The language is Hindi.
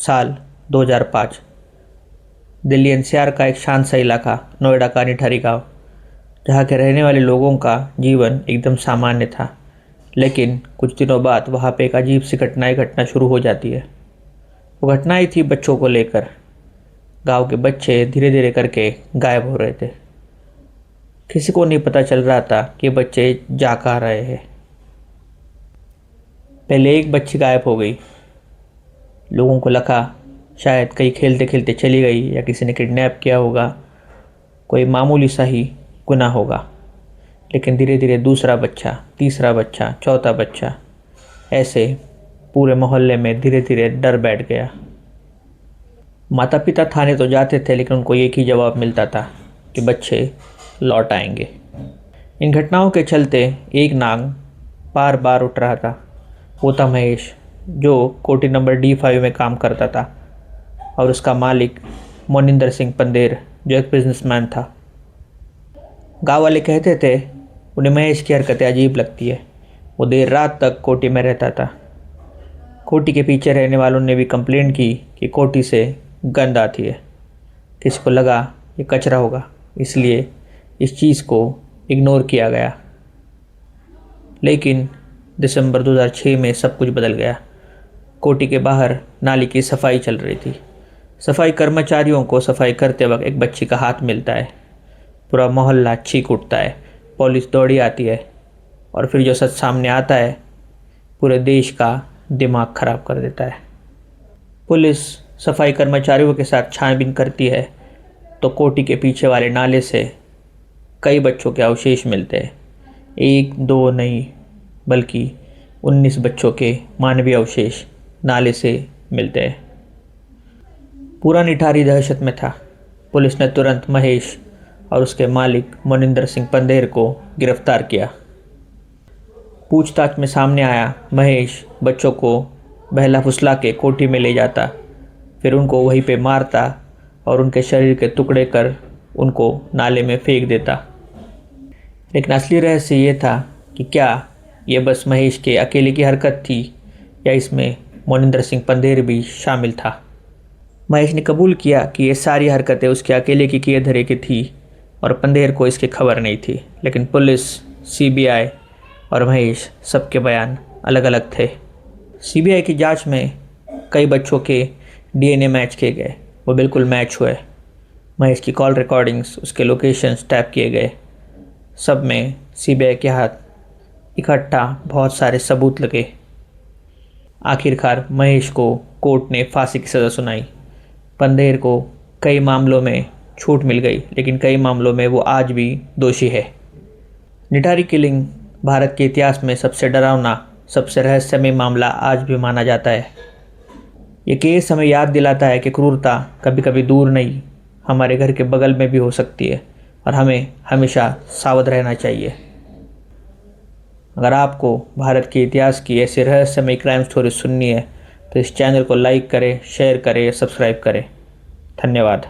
साल 2005। दिल्ली एनसीआर का एक शांत सा इलाका, नोएडा का निठारी गांव, जहां के रहने वाले लोगों का जीवन एकदम सामान्य था। लेकिन कुछ दिनों बाद वहां पे एक अजीब सी घटनाएं घटना शुरू हो जाती है। वो घटनाएं थी बच्चों को लेकर। गांव के बच्चे धीरे धीरे करके गायब हो रहे थे। किसी को नहीं पता चल रहा था कि बच्चे जा कहाँ रहे हैं। पहले एक बच्ची गायब हो गई। लोगों को लगा शायद कहीं खेलते खेलते चली गई या किसी ने किडनैप किया होगा, कोई मामूली सा ही गुनाह होगा। लेकिन धीरे धीरे दूसरा बच्चा, तीसरा बच्चा, चौथा बच्चा, ऐसे पूरे मोहल्ले में धीरे धीरे डर बैठ गया। माता पिता थाने तो जाते थे, लेकिन उनको एक ही जवाब मिलता था कि बच्चे लौट आएंगे। इन घटनाओं के चलते एक नाग बार बार उठ रहा था। वो था महेश, जो कोठी नंबर D5 में काम करता था, और उसका मालिक मोनिंदर सिंह पंदेर, जो एक बिजनेसमैन था। गांव वाले कहते थे उन्हें महेश की हरकतें अजीब लगती है। वो देर रात तक कोठी में रहता था। कोठी के पीछे रहने वालों ने भी कंप्लेंट की कि कोठी से गंध आती है। किसी को लगा ये कचरा होगा, इसलिए इस चीज़ को इग्नोर किया गया। लेकिन दिसंबर 2006 में सब कुछ बदल गया। कोठी के बाहर नाली की सफाई चल रही थी। सफाई कर्मचारियों को सफाई करते वक्त एक बच्ची का हाथ मिलता है। पूरा मोहल्ला चीख उठता है। पुलिस दौड़ी आती है, और फिर जो सच सामने आता है पूरे देश का दिमाग खराब कर देता है। पुलिस सफाई कर्मचारियों के साथ छानबीन करती है तो कोठी के पीछे वाले नाले से कई बच्चों के अवशेष मिलते हैं। एक दो नहीं, बल्कि 19 बच्चों के मानवीय अवशेष नाले से मिलते हैं। पूरा निठारी दहशत में था। पुलिस ने तुरंत महेश और उसके मालिक मोनिंदर सिंह पंदेर को गिरफ्तार किया। पूछताछ में सामने आया, महेश बच्चों को बहला फुसला के कोठी में ले जाता, फिर उनको वहीं पे मारता और उनके शरीर के टुकड़े कर उनको नाले में फेंक देता। लेकिन असली रहस्य ये था कि क्या ये बस महेश के अकेले की हरकत थी, या इसमें मोनिंदर सिंह पंदेर भी शामिल था। महेश ने कबूल किया कि ये सारी हरकतें उसके अकेले की किए धरे की थी, और पंदेर को इसकी खबर नहीं थी। लेकिन पुलिस, CBI और महेश सबके बयान अलग अलग थे। CBI की जांच में कई बच्चों के DNA मैच किए गए, वो बिल्कुल मैच हुए। महेश की कॉल रिकॉर्डिंग्स, उसके लोकेशंस टैप किए गए। सब में CBI के हाथ इकट्ठा बहुत सारे सबूत लगे। आखिरकार महेश को कोर्ट ने फांसी की सज़ा सुनाई। पंदेर को कई मामलों में छूट मिल गई, लेकिन कई मामलों में वो आज भी दोषी है। निठारी किलिंग भारत के इतिहास में सबसे डरावना, सबसे रहस्यमय मामला आज भी माना जाता है। ये केस हमें याद दिलाता है कि क्रूरता कभी कभी दूर नहीं, हमारे घर के बगल में भी हो सकती है, और हमें हमेशा सावध रहना चाहिए। अगर आपको भारत के इतिहास की ऐसी रहस्यमय क्राइम स्टोरी सुननी है तो इस चैनल को लाइक करें, शेयर करें, सब्सक्राइब करें। धन्यवाद।